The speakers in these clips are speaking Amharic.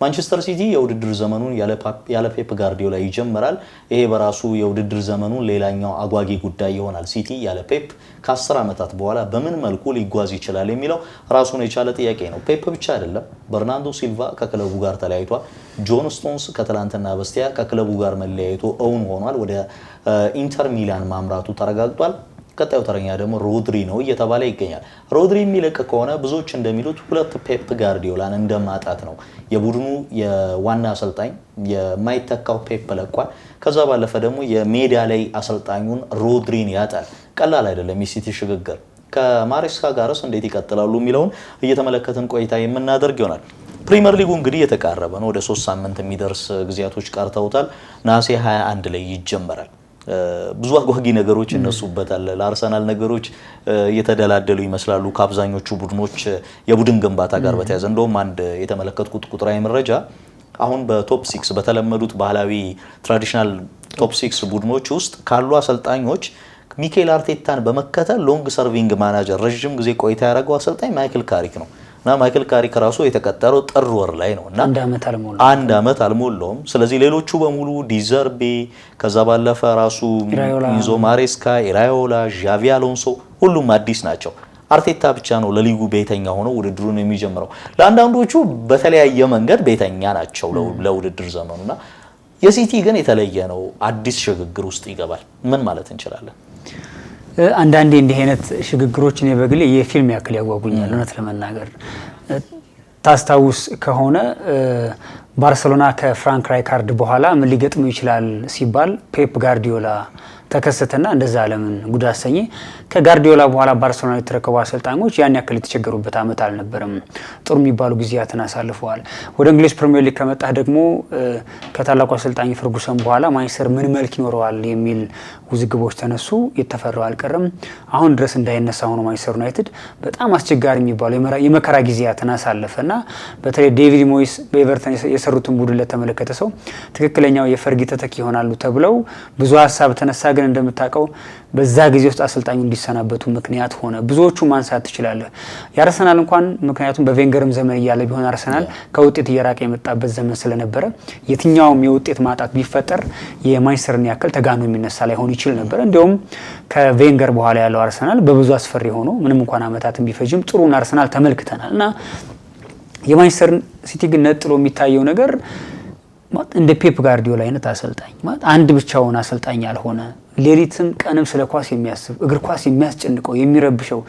ማንቸስተር ሲቲ የውድድር ዘመኑን ያለ ፔፕ ጋርዲዮላ ይጀምራል። ይሄ በራሱ የውድድር ዘመኑን ሌላኛው አጓጊ ጉዳይ ይሆናል። ሲቲ ያለ ፔፕ ከ10 ዓመታት በኋላ በምን መልኩ ሊጓዝ ይችላል የሚለው ራሱን የቻለ ጥያቄ ነው። ፔፕ ብቻ አይደለም፣ በርናርዶ ሲልቫ ከክለቡ ጋር ተለያይቷል። ጆን ስቶንስ ከትላንትና በስቲያ ከክለቡ ጋር መለያየቱ እውን ሆኗል። ወደ ኢንተር ሚላን ማምራቱ ተረጋግጧል። ቀጣዩ ተረኛ ደግሞ ሮድሪ ነው እየተባለ ይገኛል። ሮድሪ የሚለቅ ከሆነ ብዙዎች እንደሚሉት ሁለት ፔፕ ጋርዲዮላን እንደማጣት ነው። የቡድኑ የዋና አሰልጣኝ የማይተካው ፔፕ ለቋል። ከዛ ባለፈ ደግሞ የሜዳ ላይ አሰልጣኙን ሮድሪን ያጣል። ቀላል አይደለም የሲቲ ሽግግር። ከማሬስካ ጋርስ እንዴት ይቀጥላሉ የሚለውን እየተመለከትን ቆይታ የምናደርግ ይሆናል። ፕሪሚየር ሊጉ እንግዲህ የተቃረበ ነው። ወደ 3 ሳምንት የሚደርስ ጊዜያቶች ቀርተውታል። ነሐሴ 21 ላይ ይጀመራል። ብዙ አጓጊ ነገሮች እነሱበታል። ለአርሰናል ነገሮች እየተደላደሉ ይመስላሉ ከአብዛኞቹ ቡድኖች የቡድን ግንባታ ጋር በተያያዘ። እንደውም አንድ የተመለከትኩት ቁጥራዊ መረጃ አሁን በቶፕ 6 በተለመዱት ባህላዊ ትራዲሽናል ቶፕ 6 ቡድኖች ውስጥ ካሉ አሰልጣኞች ሚኬል አርቴታን በመከተል ሎንግ ሰርቪንግ ማናጀር ረጅም ጊዜ ቆይታ ያደረገው አሰልጣኝ ማይክል ካሪክ ነው። እና ማይክል ካሪክ ራሱ የተቀጠረው ጥር ወር ላይ ነውና አንድ አመት አልሞላውም። ስለዚህ ሌሎቹ በሙሉ ዲዘርቤ ከዛ ባለፈ ራሱ ኢንዞ ማሬስካ፣ ኢራዮላ፣ ዣቪ አሎንሶ ሁሉም አዲስ ናቸው። አርቴታ ብቻ ነው ለሊጉ ቤተኛ ሆኖ ውድድሩን የሚጀምረው። ለአንዳንዶቹ በተለያየ መንገድ ቤተኛ ናቸው ለውድድር ዘመኑና የሲቲ ግን የተለየ ነው። አዲስ ሽግግር ውስጥ ይገባል። ምን ማለት እንችላለን? አንዳንዴ እንዲህ አይነት ሽግግሮች እኔ በግሌ የፊልም ያክል ያጓጉኛል። እውነት ለመናገር ታስታውስ ከሆነ ባርሴሎና ከፍራንክ ራይካርድ በኋላ ምን ሊገጥመው ይችላል ሲባል ፔፕ ጋርዲዮላ ተከሰተና እንደዛ ዓለምን ጉድ አሰኘ። ከጋርዲዮላ በኋላ ባርሴሎና የተረከቡ አሰልጣኞች ያን ያክል የተቸገሩበት አመት አልነበረም። ጥሩ የሚባሉ ጊዜያትን አሳልፈዋል። ወደ እንግሊዝ ፕሪሚየር ሊግ ከመጣ ደግሞ ከታላቁ አሰልጣኝ ፈርጉሰን በኋላ ማንቸስተር ምን መልክ ይኖረዋል የሚል ውዝግቦች ተነሱ። የተፈራው አልቀረም። አሁን ድረስ እንዳይነሳ ሆኖ ማንቸስተር ዩናይትድ በጣም አስቸጋሪ የሚባሉ የመከራ ጊዜያትን አሳለፈና በተለይ ዴቪድ ሞይስ በኤቨርተን የሰሩትን ቡድን ለተመለከተ ሰው ትክክለኛው የፈርጊ ተተኪ ይሆናሉ ተብለው ብዙ ሀሳብ ተነሳ። ግን እንደምታውቀው በዛ ጊዜ ውስጥ አሰልጣኙ እንዲሰናበቱ ምክንያት ሆነ። ብዙዎቹ ማንሳት ትችላለህ። ያርሰናል እንኳን ምክንያቱም በቬንገርም ዘመን እያለ ቢሆን አርሰናል ከውጤት እየራቀ የመጣበት ዘመን ስለነበረ የትኛውም የውጤት ማጣት ቢፈጠር የማንቸስተርን ያክል ተጋኖ የሚነሳ ላይሆን ይችል ነበር። እንዲያውም ከቬንገር በኋላ ያለው አርሰናል በብዙ አስፈሪ ሆኖ ምንም እንኳን አመታትን ቢፈጅም ጥሩን አርሰናል ተመልክተናል እና የማንቸስተር ሲቲ ግን ነጥሎ የሚታየው ነገር እንደ ፔፕ ጋርዲዮላ አይነት አሰልጣኝ አንድ ብቻውን አሰልጣኝ ያልሆነ ሌሊትም ቀንም ስለ ኳስ የሚያስብ እግር ኳስ የሚያስጨንቀው የሚረብሸው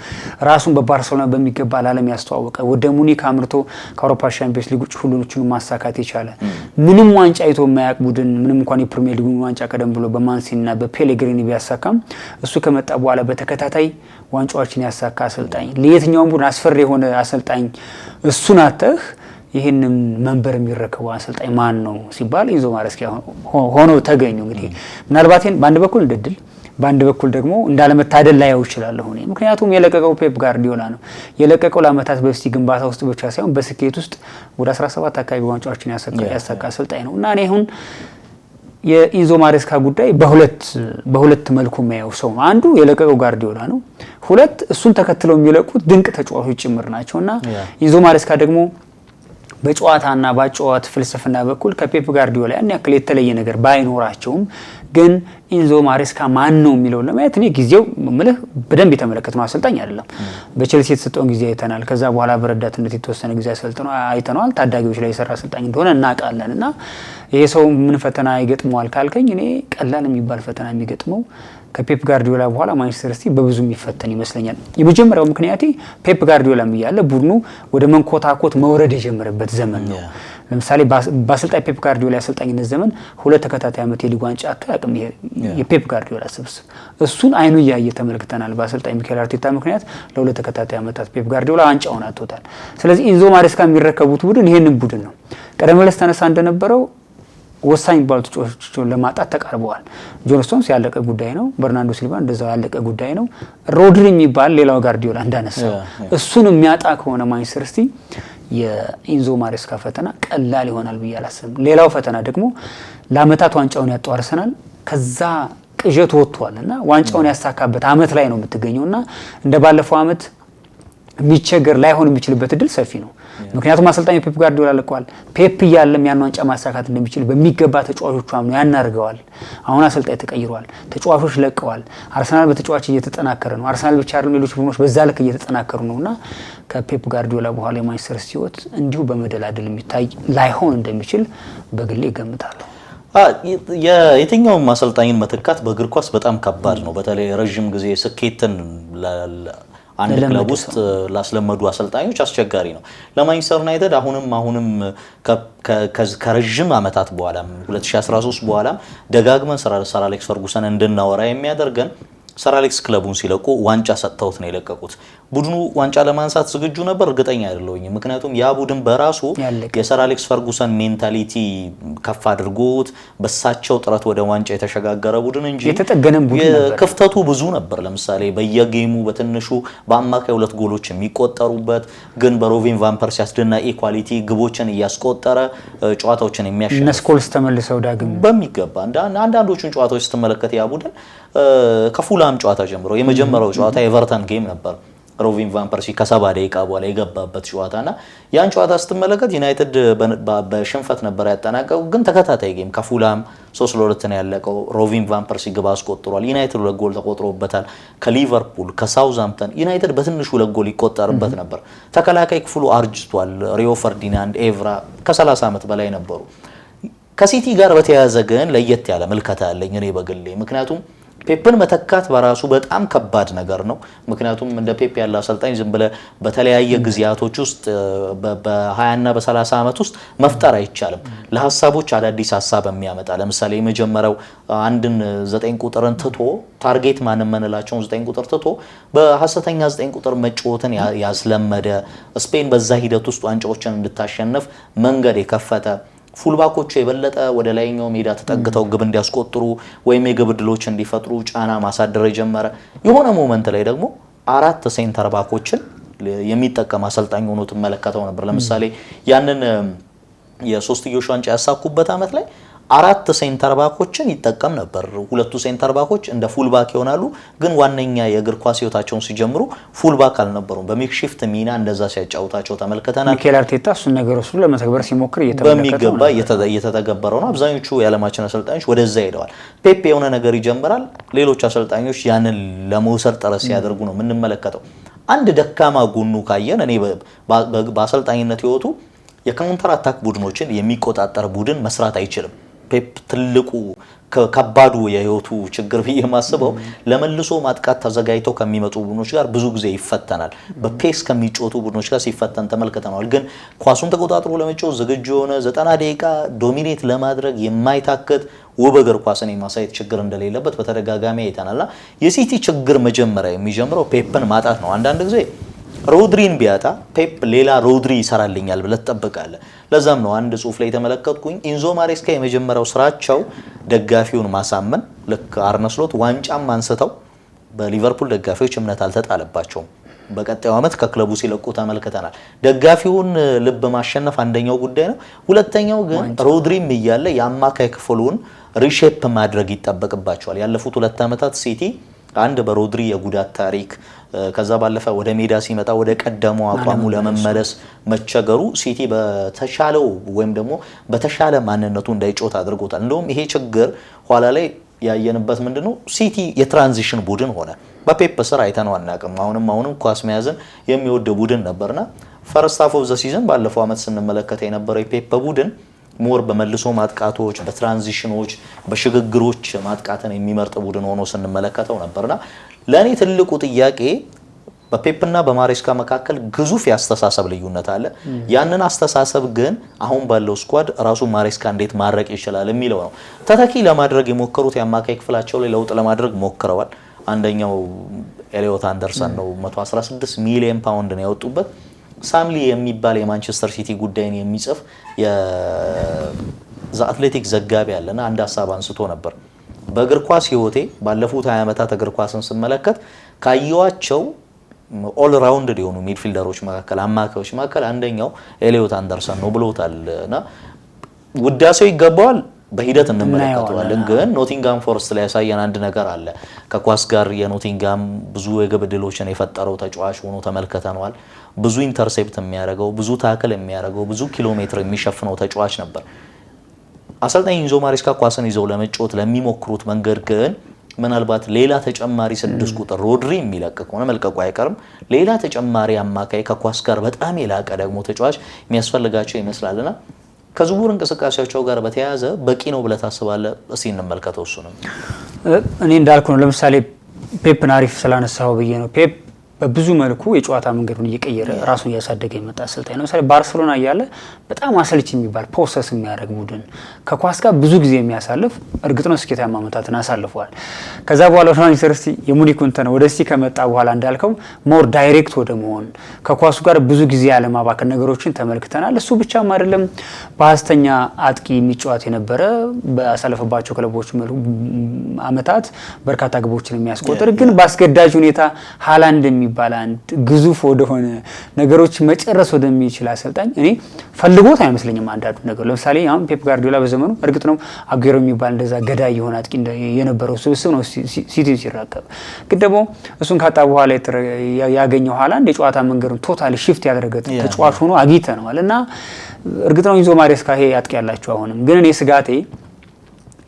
ራሱን በባርሴሎና በሚገባ ለዓለም ያስተዋወቀ ወደ ሙኒክ አምርቶ ከአውሮፓ ቻምፒየንስ ሊግ ውጭ ሁሉንም ማሳካት የቻለ ምንም ዋንጫ አይቶ የማያውቅ ቡድን ምንም እንኳን የፕሪሚየር ሊግ ዋንጫ ቀደም ብሎ በማንሲና በፔሌግሪኒ ቢያሳካም እሱ ከመጣ በኋላ በተከታታይ ዋንጫዎችን ያሳካ አሰልጣኝ ለየትኛውም ቡድን አስፈሪ የሆነ አሰልጣኝ እሱን አተህ ይሄንን መንበር የሚረከበው አሰልጣኝ ማን ነው ሲባል ኢንዞ ማሬስካ ሆኖ ተገኙ። እንግዲህ ምናልባት በአንድ በኩል እንደድል በአንድ በኩል ደግሞ እንዳለመታደል ላይ ይችላል ሆነ። ምክንያቱም የለቀቀው ፔፕ ጋርዲዮላ ነው። የለቀቀው ለአመታት በሲቲ ግንባታ ውስጥ ብቻ ሳይሆን በስኬት ውስጥ ወደ 17 አካባቢ ዋንጫዎችን ያሳካ አሰልጣኝ ነው እና እኔ አሁን የኢንዞ ማሬስካ ጉዳይ በሁለት መልኩ የሚያየው ሰው አንዱ የለቀቀው ጋርዲዮላ ነው። ሁለት እሱን ተከትለው የሚለቁት ድንቅ ተጫዋቾች ጭምር ናቸውና ኢንዞ ማሬስካ ደግሞ በጨዋታና ባጨዋት ፍልስፍና በኩል ከፔፕ ጋርዲዮላ ያን ያክል የተለየ ነገር ባይኖራቸውም ግን ኢንዞ ማሬስካ ማን ነው የሚለው ለማየት እኔ ጊዜው ምልህ በደንብ የተመለከተው አሰልጣኝ አይደለም። በቼልሲ የተሰጠውን ጊዜ አይተናል። ከዛ በኋላ በረዳትነት የተወሰነ ጊዜ አሰልጥኖ አይተናል። ታዳጊዎች ላይ የሰራ አሰልጣኝ እንደሆነ እናውቃለንና ይሄ ሰው ምን ፈተና ይገጥመዋል ካልከኝ እኔ ቀላል የሚባል ፈተና የሚገጥመው ከፔፕ ጋርዲዮላ በኋላ ማንቸስተር ሲቲ በብዙ የሚፈተን ይመስለኛል። የመጀመሪያው ምክንያት ፔፕ ጋርዲዮላም እያለ ቡድኑ ወደ መንኮታኮት መውረድ የጀመረበት ዘመን ነው። ለምሳሌ በአሰልጣኝ ፔፕ ጋርዲዮላ አሰልጣኝነት ዘመን 2 ተከታታይ ዓመት የሊግ ዋንጫ አያውቅም የፔፕ ጋርዲዮላ ስብስብ። እሱን አይኑ ያየ ተመልክተናል። በአሰልጣኝ ሚኬል አርቴታ ምክንያት ለ2 ተከታታይ ዓመታት ፔፕ ጋርዲዮላ ዋንጫውን አጥቶታል። ስለዚህ ኢንዞ ማሬስካ የሚረከቡት ቡድን ይሄንን ቡድን ነው። ቀደም ብለን ተነሳ እንደነበረው ወሳኝ ባሉ ተጫዋቾችን ለማጣት ተቃርበዋል። ጆን ስቶንስ ያለቀ ጉዳይ ነው። በርናርዶ ሲልቫ እንደዛው ያለቀ ጉዳይ ነው። ሮድሪ የሚባል ሌላው ጋርዲዮላ እንዳነሳው እሱን የሚያጣ ከሆነ ማንቸስተር ሲቲ የኢንዞ ማሬስካ ፈተና ቀላል ይሆናል ብዬ አላስብም። ሌላው ፈተና ደግሞ ለአመታት ዋንጫውን ያጣው አርሰናል ከዛ ቅዠት ወጥቷልና ዋንጫውን ያሳካበት አመት ላይ ነው የምትገኘውና እንደ ባለፈው አመት የሚቸገር ላይሆን የሚችልበት እድል ሰፊ ነው። ምክንያቱም አሰልጣኝ ፔፕ ጋርዲዮላ ለቀዋል። ፔፕ ያለም ያን ዋንጫ ማሳካት እንደሚችል በሚገባ ተጫዋቾቹ አምነው ያናርገዋል። አሁን አሰልጣኝ ተቀይሯል፣ ተጫዋቾች ለቀዋል። አርሰናል በተጫዋች እየተጠናከረ ነው። አርሰናል ብቻ አይደለም ሌሎች ቡድኖች በዛ ልክ እየተጠናከሩ ነውና ከፔፕ ጋርዲዮላ በኋላ የማንቸስተር ሲቲ ህይወት እንዲሁ በመደላደል የሚታይ ላይሆን እንደሚችል በግሌ እገምታለሁ። የትኛውም አሰልጣኝን መተካት በእግር ኳስ በጣም ከባድ ነው። በተለይ ረጅም ጊዜ ስኬትን አንድ ክለብ ውስጥ ላስለመዱ አሰልጣኞች አስቸጋሪ ነው። ለማንቸስተር ዩናይትድ አሁንም ከረጅም አመታት በኋላ 2013 በኋላ ደጋግመን ሰር አሌክስ ፈርጉሰን እንድናወራ የሚያደርገን ሰር አሌክስ ክለቡን ሲለቁ ዋንጫ ሰጥተውት ነው የለቀቁት። ቡድኑ ዋንጫ ለማንሳት ዝግጁ ነበር? እርግጠኛ አይደለሁኝ። ምክንያቱም ያ ቡድን በራሱ የሰር አሌክስ ፈርጉሰን ሜንታሊቲ ከፍ አድርጎት በሳቸው ጥረት ወደ ዋንጫ የተሸጋገረ ቡድን እንጂ የተጠገነም ቡድን ነበር። ክፍተቱ ብዙ ነበር። ለምሳሌ በየጌሙ በትንሹ በአማካይ 2 ጎሎች የሚቆጠሩበት ግን በሮቪን ቫን ፐርሲ አስደናቂ ኳሊቲ ግቦችን እያስቆጠረ ጨዋታዎችን የሚያሸንፍ ስኮልስ ተመልሰው ዳግም በሚገባ አንዳንዶቹን ጨዋታዎች ስትመለከት ያ ቡድን ከፉላም ጨዋታ ጀምሮ የመጀመሪያው ጨዋታ ኤቨርተን ጌም ነበር። ሮቪን ቫን ፐርሲ ከ70 ደቂቃ በኋላ የገባበት ጨዋታና ያን ጨዋታ ስትመለከት ዩናይትድ በሽንፈት ነበር ያጠናቀቀው። ግን ተከታታይ ጌም ከፉላም 3-2 ነው ያለቀው። ሮቪን ቫን ፐርሲ ግብ አስቆጥሯል። ዩናይትድ 2 ጎል ተቆጥሮበታል። ከሊቨርፑል ከሳውዝሃምፕተን ዩናይትድ በትንሹ 2 ጎል ይቆጠርበት ነበር። ተከላካይ ክፍሉ አርጅቷል። ሪዮ ፈርዲናንድ፣ ኤቭራ ከ30 ዓመት በላይ ነበሩ። ከሲቲ ጋር በተያያዘ ግን ለየት ያለ ምልከታ ያለኝ እኔ በግሌ ምክንያቱም ፔፕን መተካት በራሱ በጣም ከባድ ነገር ነው። ምክንያቱም እንደ ፔፕ ያለ አሰልጣኝ ዝም ብለ በተለያየ ጊዜያቶች ውስጥ በ20 እና በ30 ዓመት ውስጥ መፍጠር አይቻልም። ለሐሳቦች አዳዲስ ሐሳብ የሚያመጣ ለምሳሌ የመጀመሪያው አንድን 9 ቁጥርን ትቶ ታርጌት ማንም መንላቸውን 9 ቁጥር ትቶ በሐሰተኛ 9 ቁጥር መጫወትን ያስለመደ ስፔን በዛ ሂደት ውስጥ ዋንጫዎችን እንድታሸንፍ መንገድ የከፈተ ፉልባኮቹ የበለጠ ወደ ላይኛው ሜዳ ተጠግተው ግብ እንዲያስቆጥሩ ወይም የግብ ዕድሎች እንዲፈጥሩ ጫና ማሳደር የጀመረ የሆነ ሞመንት ላይ ደግሞ 4 ሴንተር ባኮችን የሚጠቀም አሰልጣኝ ሆኖ ተመለከተው ነበር። ለምሳሌ ያንን የሶስትዮሽ ዋንጫ ያሳኩበት አመት ላይ 4 ሴንተር ባኮችን ይጠቀም ነበር። 2 ሴንተር ባኮች እንደ ፉል ባክ ይሆናሉ፣ ግን ዋነኛ የእግር ኳስ ህይወታቸውን ሲጀምሩ ፉል ባክ አልነበሩም። በሜክሺፍት ሚና እንደዛ ሲያጫውታቸው ተመልክተናል። ሚኬል አርቴታ እሱን ነገር እሱ ለመተግበር ሲሞክር በሚገባ እየተተገበረው ነው። አብዛኞቹ የዓለማችን አሰልጣኞች ወደዛ ሄደዋል። ፔፕ የሆነ ነገር ይጀምራል፣ ሌሎች አሰልጣኞች ያንን ለመውሰድ ጥረት ሲያደርጉ ነው የምንመለከተው። አንድ ደካማ ጎኑ ካየን እኔ በአሰልጣኝነት ህይወቱ የካውንተር አታክ ቡድኖችን የሚቆጣጠር ቡድን መስራት አይችልም። ፔፕ ትልቁ ከባዱ የህይወቱ ችግር ብዬ የማስበው ለመልሶ ማጥቃት ተዘጋጅተው ከሚመጡ ቡድኖች ጋር ብዙ ጊዜ ይፈተናል። በፔስ ከሚጮቱ ቡድኖች ጋር ሲፈተን ተመልክተናል። ግን ኳሱን ተቆጣጥሮ ለመጫወት ዝግጁ የሆነ 90 ደቂቃ ዶሚኔት ለማድረግ የማይታከት ውብ እግር ኳስን የማሳየት ችግር እንደሌለበት በተደጋጋሚ አይተናልና የሲቲ ችግር መጀመሪያ የሚጀምረው ፔፕን ማጣት ነው። አንዳንድ ጊዜ ሮድሪን ቢያጣ ፔፕ ሌላ ሮድሪ ይሰራልኛል ብለህ ትጠብቃለህ። ለዛም ነው አንድ ጽሁፍ ላይ ተመለከትኩኝ ኢንዞ ማሬስካ የመጀመሪያው ስራቸው ደጋፊውን ማሳመን፣ ልክ አርነ ስሎት ዋንጫም አንስተው በሊቨርፑል ደጋፊዎች እምነት አልተጣለባቸውም። በቀጣዩ አመት ከክለቡ ሲለቁ ተመልክተናል። ደጋፊውን ልብ ማሸነፍ አንደኛው ጉዳይ ነው። ሁለተኛው ግን ሮድሪም እያለ የአማካይ ክፍሉን ሪሼፕ ማድረግ ይጠበቅባቸዋል። ያለፉት 2 አመታት ሲቲ አንድ በሮድሪ የጉዳት ታሪክ ከዛ ባለፈ ወደ ሜዳ ሲመጣ ወደ ቀደመው አቋሙ ለመመለስ መቸገሩ ሲቲ በተሻለው ወይም ደግሞ በተሻለ ማንነቱ እንዳይጮት አድርጎታል። እንደውም ይሄ ችግር ኋላ ላይ ያየንበት ምንድነው ሲቲ የትራንዚሽን ቡድን ሆነ። በፔፕ ስር አይተነው አናውቅም። አሁንም ኳስ መያዝን የሚወድ ቡድን ነበርና ፈርስት ሃፍ ኦፍ ዘ ሲዝን ባለፈው አመት ስንመለከተ የነበረው የፔፕ ቡድን ሞር በመልሶ ማጥቃቶች፣ በትራንዚሽኖች፣ በሽግግሮች ማጥቃትን የሚመርጥ ቡድን ሆኖ ስንመለከተው ነበርና ለኔ ትልቁ ጥያቄ በፔፕና በማሬስካ መካከል ግዙፍ ያስተሳሰብ ልዩነት አለ። ያንን አስተሳሰብ ግን አሁን ባለው ስኳድ ራሱ ማሬስካ እንዴት ማድረቅ ይችላል የሚለው ነው። ተተኪ ለማድረግ የሞከሩት የአማካይ ክፍላቸው ላይ ለውጥ ለማድረግ ሞክረዋል። አንደኛው ኤሊዮት አንደርሰን ነው። 116 ሚሊዮን ፓውንድ ነው ያወጡበት። ሳምሊ የሚባል የማንቸስተር ሲቲ ጉዳይን የሚጽፍ የዘ አትሌቲክ ዘጋቢ ያለና አንድ ሀሳብ አንስቶ ነበር። በእግር ኳስ ህይወቴ ባለፉት 20 ዓመታት እግር ኳስን ስመለከት ካየዋቸው ኦል ራውንድ የሆኑ ሚድፊልደሮች መካከል አማካዮች መካከል አንደኛው ኤሊዮት አንደርሰን ነው ብሎታልና ውዳሴው ይገባዋል። በሂደት እንመለከተዋለን። ግን ኖቲንጋም ፎረስት ላይ ያሳየን አንድ ነገር አለ። ከኳስ ጋር የኖቲንጋም ብዙ የግብ ዕድሎችን የፈጠረው ተጫዋች ሆኖ ተመልክተናል። ብዙ ኢንተርሴፕት የሚያደርገው፣ ብዙ ታክል የሚያደርገው፣ ብዙ ኪሎ ሜትር የሚሸፍነው ተጫዋች ነበር። አሰልጣኝ ኢንዞ ማሬስካ ኳስን ይዘው ለመጫወት ለሚሞክሩት መንገድ ግን ምናልባት ሌላ ተጨማሪ 6 ቁጥር ሮድሪ የሚለቅ ከሆነ መልቀቁ አይቀርም። ሌላ ተጨማሪ አማካይ ከኳስ ጋር በጣም የላቀ ደግሞ ተጫዋች የሚያስፈልጋቸው ይመስላልና ከዝውውር እንቅስቃሴያቸው ጋር በተያያዘ በቂ ነው ብለህ ታስባለህ? እስኪ እንመልከተው። እሱ ነው እኔ እንዳልኩ ነው። ለምሳሌ ፔፕን አሪፍ ስላነሳው ብዬ ነው። ፔፕ በብዙ መልኩ የጨዋታ መንገዱን እየቀየረ ራሱን እያሳደገ የመጣ አሰልጣኝ ነው። ለምሳሌ ባርሴሎና እያለ በጣም አሰልች የሚባል ፕሮሰስ የሚያደርግ ቡድን ከኳስ ጋር ብዙ ጊዜ የሚያሳልፍ እርግጥ ነው ስኬታማ ዓመታትን አሳልፈዋል። ከዛ በኋላ ማንቸስተር ሲቲ የሙኒክ እንትን ወደ ሲቲ ከመጣ በኋላ እንዳልከው ሞር ዳይሬክት ወደ መሆን ከኳሱ ጋር ብዙ ጊዜ ያለማባከን ነገሮችን ተመልክተናል። እሱ ብቻም አይደለም በሐሰተኛ አጥቂ የሚጫወት የነበረ በአሳለፈባቸው ክለቦች ዓመታት በርካታ ግቦችን የሚያስቆጥር ግን በአስገዳጅ ሁኔታ ሃላንድ የሚባል አንድ ግዙፍ ወደሆነ ነገሮች መጨረስ ወደሚችል አሰልጣኝ እኔ ፈልጎት አይመስለኝም። አንዳንዱ ነገር ለምሳሌ አሁን ፔፕ ጋርዲዮላ በዘመኑ እርግጥ ነው አጉዌሮ የሚባል እንደዛ ገዳይ የሆነ አጥቂ የነበረው ስብስብ ነው ሲቲን ሲራከብ። ግን ደግሞ እሱን ካጣ በኋላ ያገኘው ሃላንድ የጨዋታ መንገዱን ቶታሊ ሽፍት ያደረገ ተጫዋች ሆኖ አግኝተነዋል። እና እርግጥ ነው ኢንዞ ማሬስካ ይሄ አጥቂ ያላቸው አሁንም ግን እኔ ስጋቴ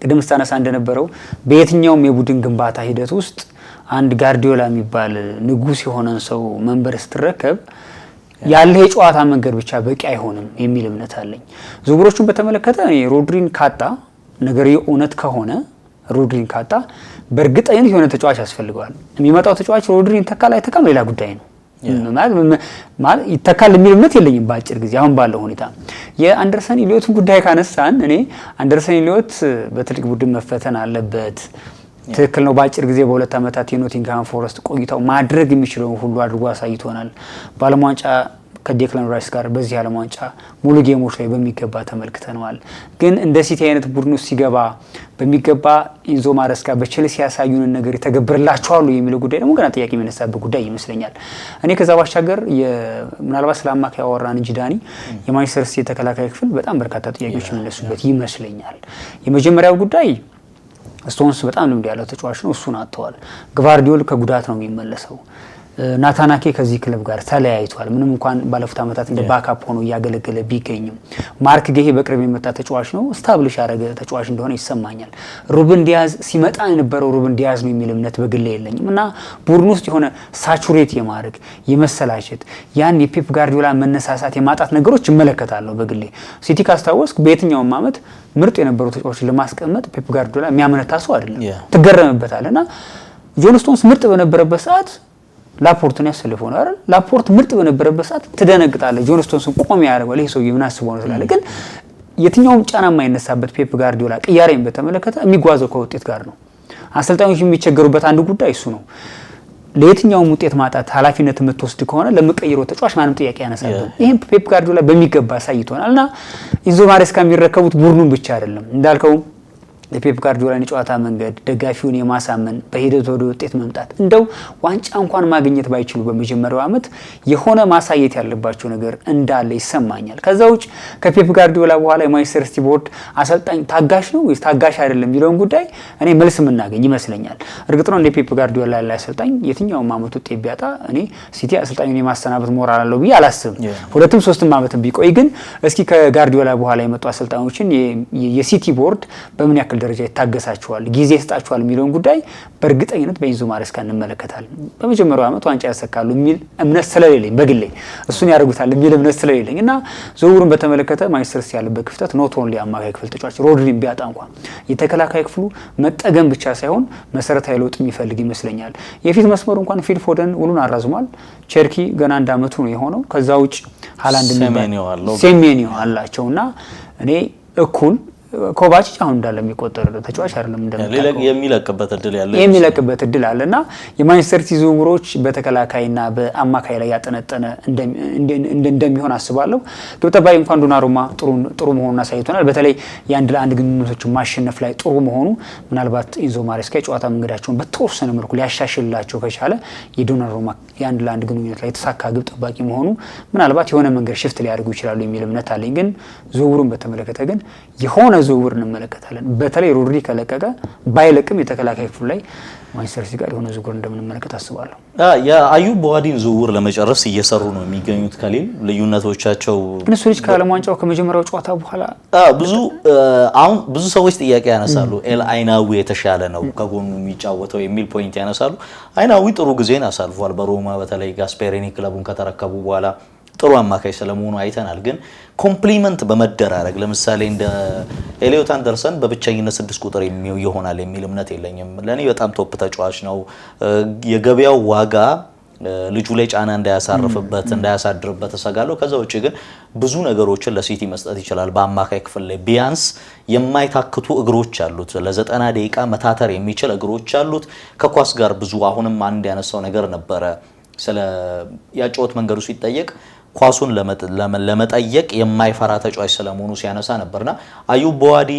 ቅድም ስታነሳ እንደነበረው በየትኛውም የቡድን ግንባታ ሂደት ውስጥ አንድ ጋርዲዮላ የሚባል ንጉስ የሆነን ሰው መንበር ስትረከብ ያለ የጨዋታ መንገድ ብቻ በቂ አይሆንም የሚል እምነት አለኝ። ዝውውሮቹን በተመለከተ እኔ ሮድሪን ካጣ ነገር የእውነት ከሆነ ሮድሪን ካጣ በእርግጠኝነት የሆነ ተጫዋች ያስፈልገዋል። የሚመጣው ተጫዋች ሮድሪን ተካል አይተካም ሌላ ጉዳይ ነው። ማለት ይተካል የሚል እምነት የለኝም በአጭር ጊዜ አሁን ባለው ሁኔታ። የአንደርሰን ኢሊዮትን ጉዳይ ካነሳን እኔ አንደርሰን ኢሊዮት በትልቅ ቡድን መፈተን አለበት። ትክክል ነው። በአጭር ጊዜ በ2 ዓመታት የኖቲንግሃም ፎረስት ቆይታው ማድረግ የሚችለውን ሁሉ አድርጎ አሳይቶናል። በዓለም ዋንጫ ከዴክላን ራይስ ጋር በዚህ ዓለም ዋንጫ ሙሉ ጌሞች ላይ በሚገባ ተመልክተነዋል። ግን እንደ ሲቲ አይነት ቡድን ውስጥ ሲገባ በሚገባ ኢንዞ ማሬስካ በቼልሲ ያሳዩንን ነገር ይተገብርላቸዋል የሚለው ጉዳይ ደግሞ ገና ጥያቄ የሚነሳበት ጉዳይ ይመስለኛል። እኔ ከዛ ባሻገር ምናልባት ስለ አማካይ ያወራን እንጂ ዳኒ የማንቸስተር ሲቲ የተከላካይ ክፍል በጣም በርካታ ጥያቄዎች የሚነሱበት ይመስለኛል። የመጀመሪያው ጉዳይ ስቶንስ በጣም ልምድ ያለው ተጫዋች ነው። እሱን አጥተዋል። ግቫርዲዮል ከጉዳት ነው የሚመለሰው። ናታናኬ ከዚህ ክለብ ጋር ተለያይቷል። ምንም እንኳን ባለፉት ዓመታት እንደ ባካፕ ሆኖ እያገለገለ ቢገኝም ማርክ ጌሄ በቅርብ የመጣ ተጫዋች ነው። ስታብሊሽ ያደረገ ተጫዋች እንደሆነ ይሰማኛል። ሩበን ዲያዝ ሲመጣ የነበረው ሩበን ዲያዝ ነው የሚል እምነት በግሌ የለኝም እና ቡድን ውስጥ የሆነ ሳቹሬት የማድረግ የመሰላቸት ያን የፔፕ ጋርዲዮላ መነሳሳት የማጣት ነገሮች እመለከታለሁ በግሌ። ሲቲ ካስታወስክ በየትኛውም ዓመት ምርጥ የነበሩ ተጫዋቾችን ለማስቀመጥ ፔፕ ጋርዲዮላ የሚያመነታ ሰው አይደለም። ትገረምበታለህ እና ጆን ስቶንስ ምርጥ በነበረበት ሰዓት ላፖርትን ያሰልፈው ነው አይደል? ላፖርት ምርጥ በነበረበት ሰዓት ትደነግጣለህ። ጆን ስቶንስን ቆም ያደርጋል። ይሄ ሰውዬ ምን አስበው ነው ስላለ ግን የትኛውም ጫና የማይነሳበት ፔፕ ጋርዲዮላ ቅያሬን በተመለከተ የሚጓዘው ከውጤት ጋር ነው። አሰልጣኞች የሚቸገሩበት አንዱ ጉዳይ እሱ ነው። ለየትኛውም ውጤት ማጣት ኃላፊነት የምትወስድ ከሆነ ለምቀይረው ተጫዋች ማንም ጥያቄ ያነሳብን። ይሄን ፔፕ ጋርዲዮላ በሚገባ አሳይቶናልና ኢንዞ ማሬስካ የሚረከቡት ቡድኑን ብቻ አይደለም እንዳልከው የፔፕ ጋርዲዮላን የጨዋታ መንገድ ደጋፊውን የማሳመን በሂደት ወደ ውጤት መምጣት እንደው ዋንጫ እንኳን ማግኘት ባይችሉ በመጀመሪያው ዓመት የሆነ ማሳየት ያለባቸው ነገር እንዳለ ይሰማኛል። ከዛ ውጭ ከፔፕ ጋርዲዮላ በኋላ የማንቸስተር ሲቲ ቦርድ አሰልጣኝ ታጋሽ ነው ወይስ ታጋሽ አይደለም የሚለውን ጉዳይ እኔ መልስ የምናገኝ ይመስለኛል። እርግጥ ነው እንደ ፔፕ ጋርዲዮላ ያለ አሰልጣኝ የትኛውም ዓመት ውጤት ቢያጣ እኔ ሲቲ አሰልጣኙን የማሰናበት ሞራል አለው ብዬ አላስብም። 2-3 ዓመትም ቢቆይ ግን እስኪ ከጋርዲዮላ በኋላ የመጡ አሰልጣኞችን የሲቲ ቦርድ በምን ያክል ደረጃ ይታገሳቸዋል ጊዜ ይስጣቸዋል የሚለውን ጉዳይ በእርግጠኝነት በኢንዞ ማሬስካ እንመለከታለን። በመጀመሪያው ዓመት ዋንጫ ያሰካሉ የሚል እምነት ስለሌለኝ በግሌ እሱን ያደርጉታል የሚል እምነት ስለሌለኝ እና ዝውውሩን በተመለከተ ማንቸስተር ሲቲ ያለበት ክፍተት ኖት ኦንሊ አማካይ ክፍል ተጫዋች ሮድሪን ቢያጣ እንኳን የተከላካይ ክፍሉ መጠገም ብቻ ሳይሆን መሰረታዊ ለውጥ የሚፈልግ ይመስለኛል። የፊት መስመሩ እንኳን ፊል ፎደን ውሉን አራዝሟል። ቸርኪ ገና 1 ዓመቱ ነው የሆነው። ከዛ ውጭ ሃላንድ ሴሜኒዮ አላቸውና እኔ እኩል ኮቫቺች አሁን እንዳለ የሚቆጠር ተጫዋች አይደለም እንደምታውቀው የሚለቅበት እድል አለና የማንቸስተር ሲቲ ዝውውሮች በተከላካይና በአማካይ ላይ ያጠነጠነ እንደሚሆን አስባለሁ። ግብ ጠባቂ እንኳን ዶናሩማ ጥሩ መሆኑን አሳይቶናል። በተለይ የ1-1 ግንኙነቶችን ማሸነፍ ላይ ጥሩ መሆኑ ምናልባት ኢንዞ ማሬስካ የጨዋታ መንገዳቸውን በተወሰነ መልኩ ሊያሻሽልላቸው ከቻለ የዶናሩማ የ1-1 ግንኙነት ላይ የተሳካ ግብ ጠባቂ መሆኑ ምናልባት የሆነ መንገድ ሽፍት ሊያደርጉ ይችላሉ የሚል እምነት አለኝ። ግን ዝውውሩን በተመለከተ ግን የሆነ ዝውውር እንመለከታለን። በተለይ ሮድሪ ከለቀቀ ባይለቅም የተከላካይ ክፍሉ ላይ ማንቸስተር ሲቲ ጋር የሆነ ዝውውር እንደምንመለከት አስባለሁ። የአዩብ በዋዲን ዝውውር ለመጨረስ እየሰሩ ነው የሚገኙት ከሊል ልዩነቶቻቸው ግን እሱ ልጅ ከዓለም ዋንጫው ከመጀመሪያው ጨዋታ በኋላ ብዙ ሰዎች ጥያቄ ያነሳሉ። ኤል አይናዊ የተሻለ ነው ከጎኑ የሚጫወተው የሚል ፖይንት ያነሳሉ። አይናዊ ጥሩ ጊዜን አሳልፏል በሮማ በተለይ ጋስፔሪኒ ክለቡን ከተረከቡ በኋላ ጥሩ አማካይ ስለመሆኑ አይተናል። ግን ኮምፕሊመንት በመደራረግ ለምሳሌ እንደ ኤሊዮት አንደርሰን በብቸኝነት 6 ቁጥር ይሆናል የሚል እምነት የለኝም። ለኔ በጣም ቶፕ ተጫዋች ነው። የገበያው ዋጋ ልጁ ላይ ጫና እንዳያሳድርበት እሰጋለሁ። ከዛ ውጪ ግን ብዙ ነገሮችን ለሲቲ መስጠት ይችላል። በአማካይ ክፍል ላይ ቢያንስ የማይታክቱ እግሮች አሉት። ለ90 ደቂቃ መታተር የሚችል እግሮች አሉት። ከኳስ ጋር ብዙ አሁንም አንድ ያነሳው ነገር ነበረ ስለ ያጫወት መንገዱ ሲጠየቅ ኳሱን ለመጠየቅ የማይፈራ ተጫዋች ስለመሆኑ ሲያነሳ ነበርና አዩብ በዋዲ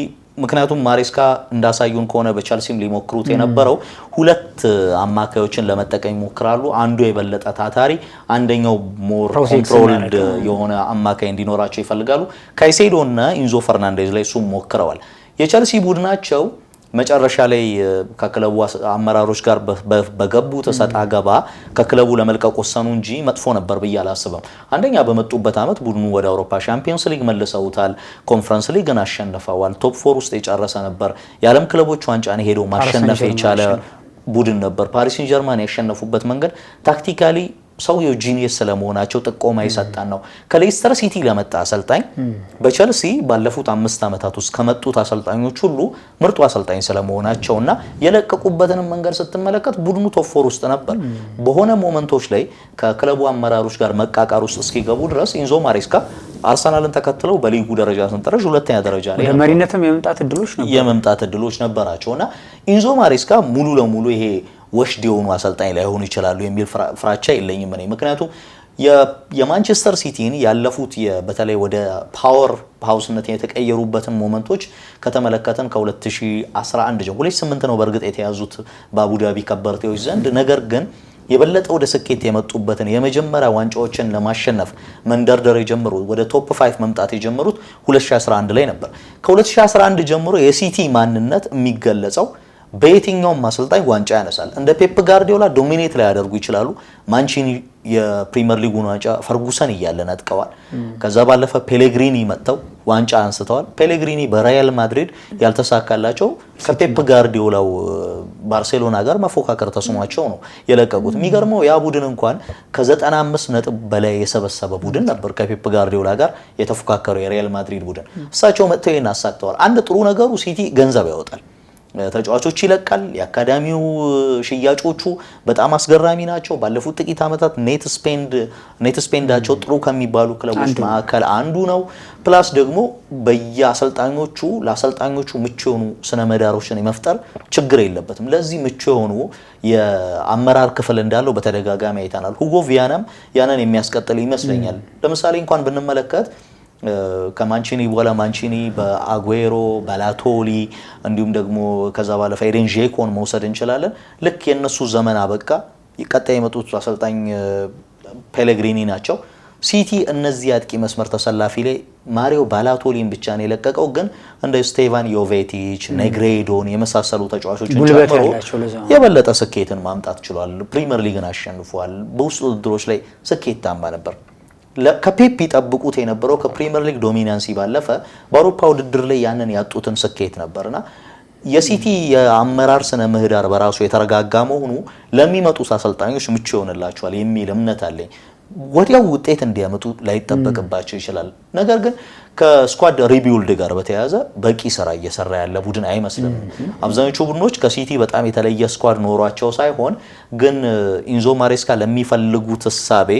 ምክንያቱም ማሬስካ እንዳሳዩን ከሆነ በቸልሲም ሊሞክሩት የነበረው 2 አማካዮችን ለመጠቀም ይሞክራሉ። አንዱ የበለጠ ታታሪ፣ አንደኛው ሞር ኮንትሮልድ የሆነ አማካይ እንዲኖራቸው ይፈልጋሉ። ካይሴዶ እና ኢንዞ ፈርናንዴዝ ላይ እሱም ሞክረዋል። የቸልሲ ቡድናቸው መጨረሻ ላይ ከክለቡ አመራሮች ጋር በገቡት ሰጣ ገባ ከክለቡ ለመልቀቅ ወሰኑ እንጂ መጥፎ ነበር ብዬ አላስብም። አንደኛ በመጡበት አመት ቡድኑ ወደ አውሮፓ ቻምፒየንስ ሊግ መልሰውታል። ኮንፈረንስ ሊግን አሸንፈዋል። ቶፕ 4 ውስጥ የጨረሰ ነበር። የዓለም ክለቦች ዋንጫን ሄዶ ማሸነፍ የቻለ ቡድን ነበር። ፓሪስ ሴን ጀርማን ያሸነፉበት መንገድ ታክቲካሊ ሰውየው ጂኒየስ ስለመሆናቸው ጥቆማ ይሰጣን ነው። ከሌስተር ሲቲ ለመጣ አሰልጣኝ በቸልሲ ባለፉት 5 አመታት ውስጥ ከመጡት አሰልጣኞች ሁሉ ምርጡ አሰልጣኝ ስለመሆናቸውና የለቀቁበትን መንገድ ስትመለከት ቡድኑ ቶፕ 4 ውስጥ ነበር። በሆነ ሞመንቶች ላይ ከክለቡ አመራሮች ጋር መቃቃር ውስጥ እስኪገቡ ድረስ ኢንዞ ማሬስካ አርሰናልን ተከትለው በሊጉ ደረጃ ሰንጠረዥ 2ኛ ደረጃ ላይ መሪነትም የመምጣት እድሎች ነበራቸውና ኢንዞ ማሬስካ ሙሉ ለሙሉ ይሄ ወሽድ የሆኑ አሰልጣኝ ላይሆኑ ይችላሉ የሚል ፍራቻ የለኝም እኔ። ምክንያቱም የማንቸስተር ሲቲን ያለፉት በተለይ ወደ ፓወር ሃውስነት የተቀየሩበትን ሞመንቶች ከተመለከተን ከ2011 ጀምሮ 2008 ነው በእርግጥ የተያዙት በአቡዳቢ ከበርቴዎች ዘንድ። ነገር ግን የበለጠ ወደ ስኬት የመጡበትን የመጀመሪያ ዋንጫዎችን ለማሸነፍ መንደርደር የጀመሩት ወደ ቶፕ 5 መምጣት የጀመሩት 2011 ላይ ነበር። ከ2011 ጀምሮ የሲቲ ማንነት የሚገለጸው በየትኛውም አሰልጣኝ ዋንጫ ያነሳል። እንደ ፔፕ ጋርዲዮላ ዶሚኔት ላይ ያደርጉ ይችላሉ። ማንቺኒ የፕሪሚየር ሊጉን ዋንጫ ፈርጉሰን እያለ ነጥቀዋል። ከዛ ባለፈ ፔሌግሪኒ መጥተው ዋንጫ አንስተዋል። ፔሌግሪኒ በሪያል ማድሪድ ያልተሳካላቸው ከፔፕ ጋርዲዮላው ባርሴሎና ጋር መፎካከር ተስሟቸው ነው የለቀቁት። የሚገርመው ያ ቡድን እንኳን ከ95 ነጥብ በላይ የሰበሰበ ቡድን ነበር ከፔፕ ጋርዲዮላ ጋር የተፎካከረው የሪያል ማድሪድ ቡድን። እሳቸው መጥተው ይሄን አሳክተዋል። አንድ ጥሩ ነገሩ ሲቲ ገንዘብ ያወጣል፣ ተጫዋቾች ይለቃል። የአካዳሚው ሽያጮቹ በጣም አስገራሚ ናቸው። ባለፉት ጥቂት ዓመታት ኔት ስፔንዳቸው ጥሩ ከሚባሉ ክለቦች መካከል አንዱ ነው። ፕላስ ደግሞ ለአሰልጣኞቹ ምቹ የሆኑ ስነ ምህዳሮችን የመፍጠር ችግር የለበትም። ለዚህ ምቹ የሆኑ የአመራር ክፍል እንዳለው በተደጋጋሚ አይተናል። ሁጎ ቪያናም ያንን የሚያስቀጥል ይመስለኛል። ለምሳሌ እንኳን ብንመለከት ከማንቺኒ በኋላ ማንቺኒ በአጉዌሮ ባላቶሊ እንዲሁም ደግሞ ከዛ ባለፈ ኤደን ዤኮን መውሰድ እንችላለን። ልክ የነሱ ዘመን አበቃ። ቀጣይ የመጡት አሰልጣኝ ፔሌግሪኒ ናቸው። ሲቲ እነዚህ አጥቂ መስመር ተሰላፊ ላይ ማሪዮ ባላቶሊን ብቻ ነው የለቀቀው። ግን እንደ ስቴቫን ዮቬቲች፣ ኔግሬዶን የመሳሰሉ ተጫዋቾችን ጨምሮ የበለጠ ስኬትን ማምጣት ችሏል። ፕሪሚየር ሊግን አሸንፏል። በውስጥ ውድድሮች ላይ ስኬታማ ነበር። ከፔፕ ይጠብቁት የነበረው ከፕሪሚየር ሊግ ዶሚናንሲ ባለፈ በአውሮፓ ውድድር ላይ ያንን ያጡትን ስኬት ነበርና የሲቲ የአመራር ስነ ምህዳር በራሱ የተረጋጋ መሆኑ ለሚመጡት አሰልጣኞች ምቹ ይሆንላቸዋል የሚል እምነት አለኝ። ወዲያው ውጤት እንዲያመጡ ላይጠበቅባቸው ይችላል። ነገር ግን ከስኳድ ሪቢውልድ ጋር በተያያዘ በቂ ስራ እየሰራ ያለ ቡድን አይመስልም። አብዛኞቹ ቡድኖች ከሲቲ በጣም የተለየ ስኳድ ኖሯቸው ሳይሆን ግን ኢንዞ ማሬስካ ለሚፈልጉት እሳቤ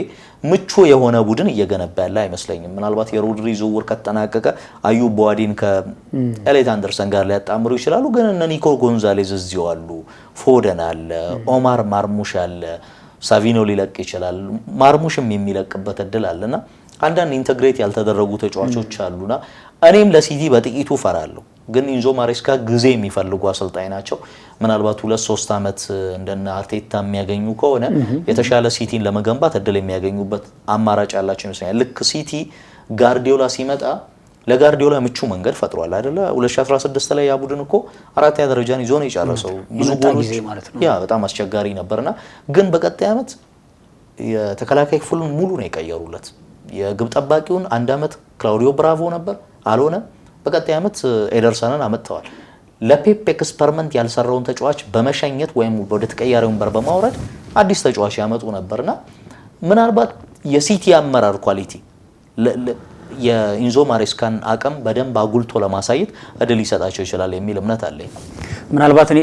ምቹ የሆነ ቡድን እየገነባ ያለ አይመስለኝም። ምናልባት የሮድሪ ዝውውር ከተጠናቀቀ አዩብ በዋዲን ከኤሌት አንደርሰን ጋር ሊያጣምሩ ይችላሉ። ግን እነ ኒኮ ጎንዛሌዝ እዚሁ አሉ፣ ፎደን አለ፣ ኦማር ማርሙሽ አለ፣ ሳቪኖ ሊለቅ ይችላል። ማርሙሽም የሚለቅበት እድል አለና አንዳንድ ኢንተግሬት ያልተደረጉ ተጫዋቾች አሉና እኔም ለሲቲ በጥቂቱ ፈራለሁ። ግን ኢንዞ ማሬስካ ጊዜ የሚፈልጉ አሰልጣኝ ናቸው። ምናልባት 2-3 አመት እንደነ አርቴታ የሚያገኙ ከሆነ የተሻለ ሲቲን ለመገንባት እድል የሚያገኙበት አማራጭ ያላቸው ይመስለኛል። ልክ ሲቲ ጋርዲዮላ ሲመጣ ለጋርዲዮላ ምቹ መንገድ ፈጥሯል አይደለ? 2016 ላይ ያ ቡድን እኮ አራተኛ ደረጃን ይዞ ነው የጨረሰው። ብዙ ጎሎች ያ በጣም አስቸጋሪ ነበርና ግን በቀጣይ ዓመት የተከላካይ ክፍሉን ሙሉ ነው የቀየሩለት። የግብ ጠባቂውን አንድ ዓመት ክላውዲዮ ብራቮ ነበር አልሆነ። በቀጣይ ዓመት ኤደርሰንን አመጥተዋል። ለፔፕ ኤክስፐሪመንት ያልሰራውን ተጫዋች በመሸኘት ወይም ወደ ተቀያሪ ወንበር በማውረድ አዲስ ተጫዋች ያመጡ ነበርና ምናልባት የሲቲ አመራር ኳሊቲ የኢንዞ ማሬስካን አቅም በደንብ አጉልቶ ለማሳየት እድል ይሰጣቸው ይችላል የሚል እምነት አለኝ። ምናልባት እኔ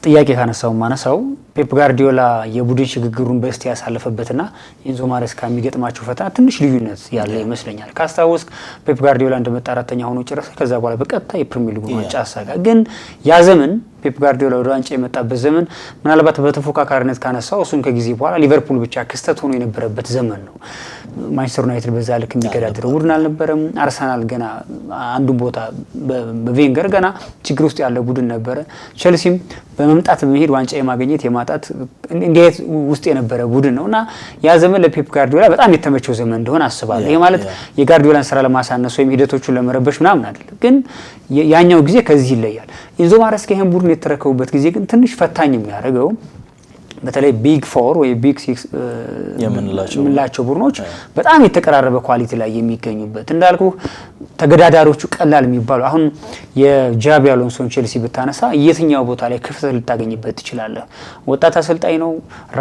ጥያቄ ካነሳው ማነሳው ፔፕ ጋርዲዮላ የቡድን ሽግግሩን በስቲ ያሳለፈበትና ኢንዞ ማሬስካ የሚገጥማቸው ፈተና ትንሽ ልዩነት ያለ ይመስለኛል። ካስታወስክ ፔፕ ጋርዲዮላ እንደመጣ አራተኛ ሆኖ ጨረሰ። ከዛ በኋላ በቀጥታ የፕሪሚየር ሊግ ዋንጫ አሳጋ። ግን ያ ዘመን ፔፕ ጋርዲዮላ ወደ ዋንጫ የመጣበት ዘመን ምናልባት በተፎካካሪነት ካነሳው እሱን ከጊዜ በኋላ ሊቨርፑል ብቻ ክስተት ሆኖ የነበረበት ዘመን ነው። ማንቸስተር ዩናይትድ በዛ ልክ የሚገዳደረው ቡድን አልነበረም። አርሰናል ገና አንዱን ቦታ በቬንገር ገና ችግር ውስጥ ያለ ቡድን ነበረ። ቸልሲም በመምጣት በመሄድ ዋንጫ የማግኘት የማጣት እንዴት ውስጥ የነበረ ቡድን ነውና ያ ዘመን ለፔፕ ጋርዲዮላ በጣም የተመቸው ዘመን እንደሆነ አስባለሁ። ይሄ ማለት የጋርዲዮላን ስራ ለማሳነስ ወይም ሂደቶቹን ለመረበሽ ምናምን አይደለም። ግን ያኛው ጊዜ ከዚህ ይለያል። ኢንዞ ማሬስካ ይሄን ቡድን የተረከቡበት ጊዜ ግን ትንሽ ፈታኝ የሚያደርገው በተለይ ቢግ ፎር ወይ ቢግ ሲክስ የምንላቸው ቡድኖች በጣም የተቀራረበ ኳሊቲ ላይ የሚገኙበት እንዳልኩ ተገዳዳሪዎቹ ቀላል የሚባሉ አሁን የጃቢ አሎንሶን ቼልሲ ብታነሳ የትኛው ቦታ ላይ ክፍተት ልታገኝበት ትችላለህ? ወጣት አሰልጣኝ ነው።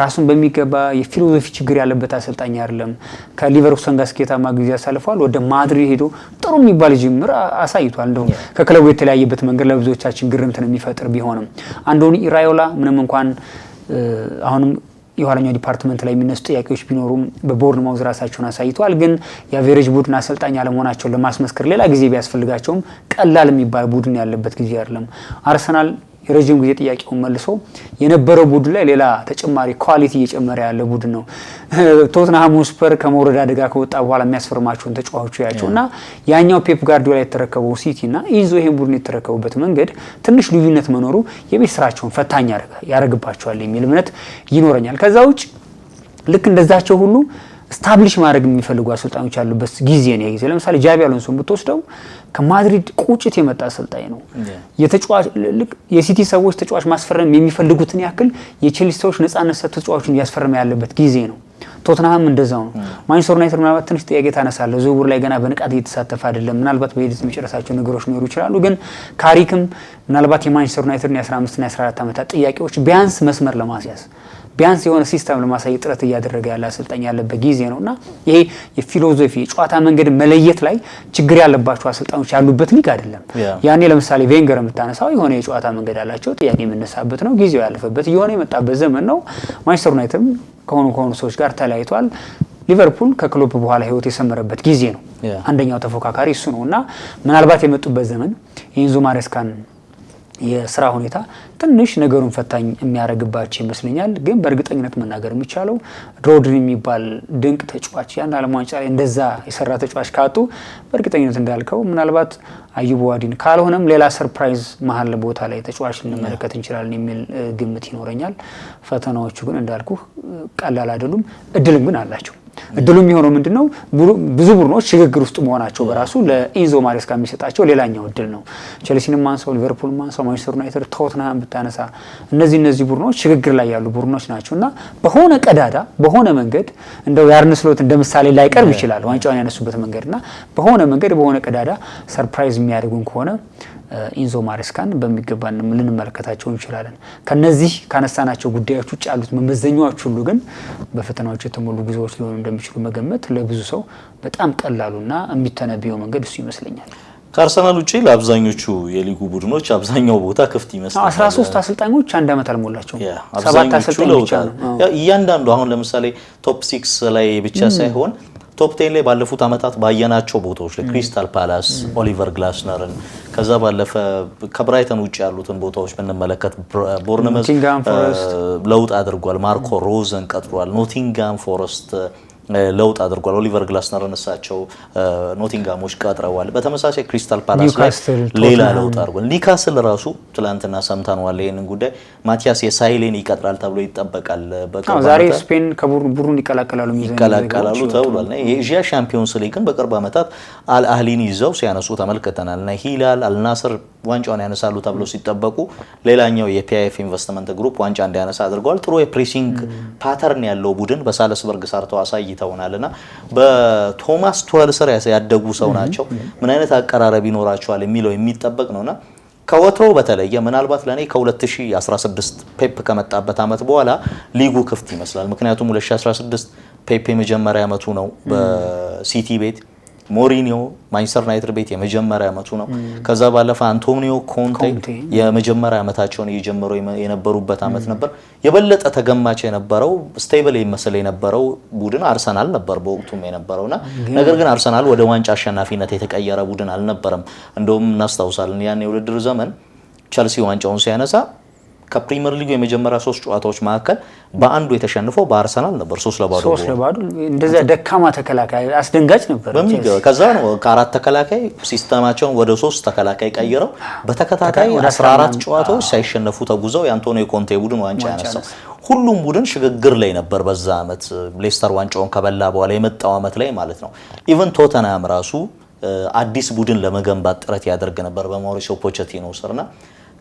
ራሱን በሚገባ የፊሎሶፊ ችግር ያለበት አሰልጣኝ አይደለም። ከሊቨርፑል ጋር ስኬታማ ጊዜ አሳልፏል። ወደ ማድሪድ ሄዶ ጥሩ የሚባል ጅምር አሳይቷል። እንደው ከክለቡ የተለያየበት መንገድ ለብዙዎቻችን ግርምትን የሚፈጥር ቢሆንም አንዶኒ ኢራዮላ ምንም እንኳን አሁንም የኋለኛው ዲፓርትመንት ላይ የሚነሱ ጥያቄዎች ቢኖሩም በቦርንማውዝ ራሳቸውን አሳይቷል። ግን የአቬሬጅ ቡድን አሰልጣኝ አለመሆናቸውን ለማስመስከር ሌላ ጊዜ ቢያስፈልጋቸውም ቀላል የሚባል ቡድን ያለበት ጊዜ አይደለም። አርሰናል የረጅም ጊዜ ጥያቄውን መልሶ የነበረው ቡድን ላይ ሌላ ተጨማሪ ኳሊቲ እየጨመረ ያለ ቡድን ነው። ቶትንሃም ስፐር ከመውረድ አደጋ ከወጣ በኋላ የሚያስፈርማቸውን ተጫዋቾች ያቸውና ያኛው ፔፕ ጋርዲዮላ የተረከበው ሲቲና ኢንዞ ይሄን ቡድን የተረከቡበት መንገድ ትንሽ ልዩነት መኖሩ የቤት ስራቸውን ፈታኝ ያደርግባቸዋል የሚል እምነት ይኖረኛል። ከዛ ውጭ ልክ እንደዛቸው ሁሉ ስታብሊሽ ማድረግ የሚፈልጉ አሰልጣኞች ያሉበት ጊዜ ነው ይሄ። ለምሳሌ ጃቢ አሎንሶን ብትወስደው ከማድሪድ ቁጭት የመጣ አሰልጣኝ ነው። የተጫዋች ልክ የሲቲ ሰዎች ተጫዋች ማስፈረም የሚፈልጉትን ያክል የቼልሲ ሰዎች ነፃነት ሰጥቶ ተጫዋቹን ያስፈርም ያለበት ጊዜ ነው። ቶትንሃም እንደዛው ነው። ማንቸስተር ዩናይትድ ምናልባት ትንሽ ጥያቄ ታነሳለህ። ዝውውር ላይ ገና በንቃት እየተሳተፈ አይደለም። ምናልባት በሂደት የሚጨርሳቸው ነገሮች ሊኖሩ ይችላሉ። ግን ካሪክም ምናልባት የማንቸስተር ዩናይትድን የ15 እና የ14 ዓመታት ጥያቄዎች ቢያንስ መስመር ለማስያዝ ቢያንስ የሆነ ሲስተም ለማሳየት ጥረት እያደረገ ያለ አሰልጣኝ ያለበት ጊዜ ነውና ይሄ የፊሎሶፊ የጨዋታ መንገድ መለየት ላይ ችግር ያለባቸው አሰልጣኞች ያሉበት ሊግ አይደለም። ያኔ ለምሳሌ ቬንገር የምታነሳው የሆነ የጨዋታ መንገድ ያላቸው ጥያቄ የምነሳበት ነው። ጊዜው ያለፈበት የሆነ የመጣበት ዘመን ነው። ማንቸስተር ዩናይትድ ከሆኑ ሰዎች ጋር ተለያይቷል። ሊቨርፑል ከክሎፕ በኋላ ህይወት የሰመረበት ጊዜ ነው። አንደኛው ተፎካካሪ እሱ ነውና ምናልባት የመጡበት ዘመን የኢንዞ ማሬስካን የስራ ሁኔታ ትንሽ ነገሩን ፈታኝ የሚያደርግባቸው ይመስለኛል። ግን በእርግጠኝነት መናገር የሚቻለው ሮድሪ የሚባል ድንቅ ተጫዋች ያን ዓለም ዋንጫ ላይ እንደዛ የሰራ ተጫዋች ካጡ በእርግጠኝነት እንዳልከው ምናልባት አዩብ ዋዲን ካልሆነም ሌላ ሰርፕራይዝ መሀል ቦታ ላይ ተጫዋች ልንመለከት እንችላለን የሚል ግምት ይኖረኛል። ፈተናዎቹ ግን እንዳልኩ ቀላል አይደሉም። እድልም ግን አላቸው። እድሉ የሚሆነው ምንድነው? ብዙ ቡድኖች ሽግግር ውስጥ መሆናቸው በራሱ ለኢንዞ ማሬስካ የሚሰጣቸው ሌላኛው እድል ነው። ቼልሲንም ማንሳው፣ ሊቨርፑልም ማንሳው፣ ማንቸስተር ዩናይትድ፣ ቶትንሃም ብታነሳ እነዚህ ቡድኖች ሽግግር ላይ ያሉ ቡድኖች ናቸውና በሆነ ቀዳዳ በሆነ መንገድ እንደው የአርነ ስሎት እንደ ምሳሌ ላይቀርብ ይችላል ዋንጫውን ያነሱበት መንገድና በሆነ መንገድ በሆነ ቀዳዳ ሰርፕራይዝ የሚያደርጉን ከሆነ ኢንዞ ማሬስካን በሚገባ ልንመለከታቸው እንችላለን። ከነዚህ ካነሳናቸው ጉዳዮች ውጭ ያሉት መመዘኛዎች ሁሉ ግን በፈተናዎች የተሞሉ ጉዞዎች ሊሆኑ እንደሚችሉ መገመት ለብዙ ሰው በጣም ቀላሉና የሚተነበየው መንገድ እሱ ይመስለኛል። ከአርሰናል ውጪ ለአብዛኞቹ የሊጉ ቡድኖች አብዛኛው ቦታ ክፍት ይመስላል። 13 አሰልጣኞች አንድ ዓመት አልሞላቸውም። 7 አሰልጣኞች ብቻ ነው። እያንዳንዱ አሁን ለምሳሌ ቶፕ 6 ላይ ብቻ ሳይሆን ቶፕ 10 ላይ ባለፉት አመታት ባየናቸው ቦታዎች ላይ ክሪስታል ፓላስ ኦሊቨር ግላስነርን ከዛ ባለፈ ከብራይተን ውጭ ያሉትን ቦታዎች ብንመለከት ቦርንመዝ ለውጥ አድርጓል። ማርኮ ሮዘን ቀጥሯል። ኖቲንጋም ፎረስት ለውጥ አድርጓል። ኦሊቨር ግላስነርን እሳቸው ኖቲንጋሞች ቀጥረዋል። በተመሳሳይ ክሪስታል ፓላስ ላይ ሌላ ለውጥ አድርጓል። ኒውካስል ራሱ ትላንትና ሰምተነዋል ይሄንን ጉዳይ ማቲያስ የሳይሌን ይቀጥራል ተብሎ ይጠበቃል። በቅርብ ዛሬ ስፔን ከቡሩን ይቀላቀላሉ ተብሏል። የኤዥያ ሻምፒዮንስ ሊግን በቅርብ ዓመታት አልአህሊን ይዘው ሲያነሱ ተመልክተናል እና ሂላል አልናስር ዋንጫውን ያነሳሉ ተብሎ ሲጠበቁ ሌላኛው የፒአይኤፍ ኢንቨስትመንት ግሩፕ ዋንጫ እንዲያነሳ አድርገዋል። ጥሩ የፕሬሲንግ ፓተርን ያለው ቡድን በሳልስበርግ ሰርተው አሳይተውናልና በቶማስ ቱኸል ስር ያደጉ ሰው ናቸው። ምን አይነት አቀራረብ ይኖራቸዋል የሚለው የሚጠበቅ ነውና ከወትሮ በተለየ ምናልባት ለኔ ከ2016 ፔፕ ከመጣበት አመት በኋላ ሊጉ ክፍት ይመስላል። ምክንያቱም 2016 ፔፕ የመጀመሪያ አመቱ ነው በሲቲ ቤት፣ ሞሪኒዮ ማንቸስተር ዩናይትድ ቤት የመጀመሪያ አመቱ ነው። ከዛ ባለፈ አንቶኒዮ ኮንቴ የመጀመሪያ አመታቸውን እየጀመሩ የነበሩበት አመት ነበር። የበለጠ ተገማች የነበረው ስቴብል ይመስል የነበረው ቡድን አርሰናል ነበር በወቅቱም የነበረውና ነገር ግን አርሰናል ወደ ዋንጫ አሸናፊነት የተቀየረ ቡድን አልነበረም። እንደውም እናስታውሳለን ያን የውድድር ዘመን ቸልሲ ዋንጫውን ሲያነሳ ከፕሪሚየር ሊግ የመጀመሪያ 3 ጨዋታዎች መካከል በአንዱ የተሸነፈው በአርሰናል ነበር 3-0 እንደዛ ደካማ ተከላካይ አስደንጋጭ ነበር በሚገባ ከዛ ነው ከአራት ተከላካይ ሲስተማቸውን ወደ 3 ተከላካይ ቀይረው በተከታታይ 14 ጨዋታዎች ሳይሸነፉ ተጉዘው የአንቶኒዮ ኮንቴ ቡድን ዋንጫ ያነሳው። ሁሉም ቡድን ሽግግር ላይ ነበር በዛ አመት ሌስተር ዋንጫውን ከበላ በኋላ የመጣው አመት ላይ ማለት ነው። ኢቨን ቶተንሃም ራሱ አዲስ ቡድን ለመገንባት ጥረት ያደርግ ነበር በማውሪሲዮ ፖቼቲኖ ስርና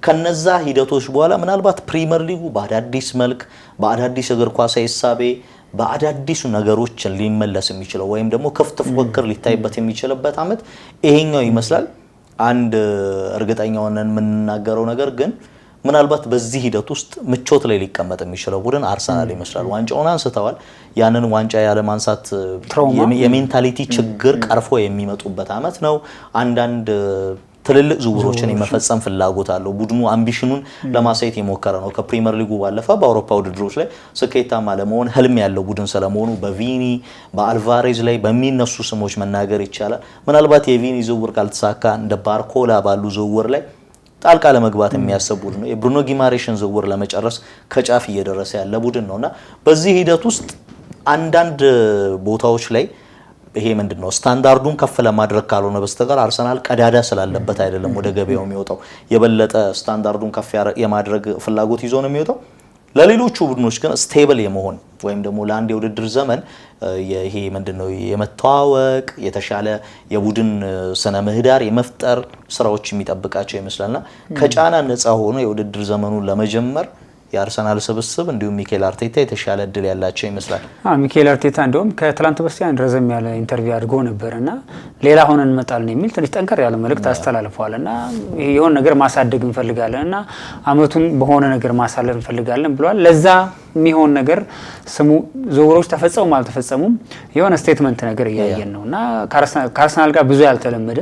ከነዛ ሂደቶች በኋላ ምናልባት ፕሪሚየር ሊጉ በአዳዲስ መልክ በአዳዲስ እግር ኳሳዊ ሐሳቤ በአዳዲስ ነገሮች ሊመለስ የሚችለው ወይም ደግሞ ክፍት ፉክክር ሊታይበት የሚችልበት አመት ይሄኛው ይመስላል። አንድ እርግጠኛ ሆነን የምንናገረው ነገር ግን ምናልባት በዚህ ሂደት ውስጥ ምቾት ላይ ሊቀመጥ የሚችለው ቡድን አርሰናል ይመስላል። ዋንጫውን አንስተዋል። ያንን ዋንጫ ያለ ማንሳት የሜንታሊቲ ችግር ቀርፎ የሚመጡበት አመት ነው። አንዳንድ ትልልቅ ዝውውሮችን የመፈጸም ፍላጎት አለው። ቡድኑ አምቢሽኑን ለማሳየት የሞከረ ነው። ከፕሪሚየር ሊጉ ባለፈ በአውሮፓ ውድድሮች ላይ ስኬታማ ለመሆን ህልም ያለው ቡድን ስለመሆኑ በቪኒ በአልቫሬዝ ላይ በሚነሱ ስሞች መናገር ይቻላል። ምናልባት የቪኒ ዝውውር ካልተሳካ እንደ ባርኮላ ባሉ ዝውውር ላይ ጣልቃ ለመግባት የሚያስብ ቡድን ነው። የብሩኖ ጊማሬሽን ዝውውር ለመጨረስ ከጫፍ እየደረሰ ያለ ቡድን ነውና በዚህ ሂደት ውስጥ አንዳንድ ቦታዎች ላይ ይሄ ምንድነው ስታንዳርዱን ከፍ ለማድረግ ካልሆነ በስተቀር አርሰናል ቀዳዳ ስላለበት አይደለም ወደ ገበያው የሚወጣው። የበለጠ ስታንዳርዱን ከፍ የማድረግ ፍላጎት ይዞ ነው የሚወጣው። ለሌሎቹ ቡድኖች ግን ስቴብል የመሆን ወይም ደግሞ ለአንድ የውድድር ዘመን ይሄ ምንድነው የመተዋወቅ የተሻለ የቡድን ስነ ምህዳር የመፍጠር ስራዎች የሚጠብቃቸው ይመስላልና ከጫና ነፃ ሆኖ የውድድር ዘመኑን ለመጀመር የአርሰናል ስብስብ እንዲሁም ሚኬል አርቴታ የተሻለ እድል ያላቸው ይመስላል። ሚኬል አርቴታ እንደውም ከትላንት በስቲያ ረዘም ያለ ኢንተርቪው አድርጎ ነበርና ሌላ ሆነን እንመጣለን የሚል ትንሽ ጠንከር ያለ መልእክት አስተላልፈዋልና የሆነ ነገር ማሳደግ እንፈልጋለንና አመቱን በሆነ ነገር ማሳለፍ እንፈልጋለን ብለዋል። ለዛ የሚሆን ነገር ስሙ ዝውውሮች ተፈጸሙ አልተፈጸሙም የሆነ ስቴትመንት ነገር እያየን ነውና ከአርሰናል ጋር ብዙ ያልተለመደ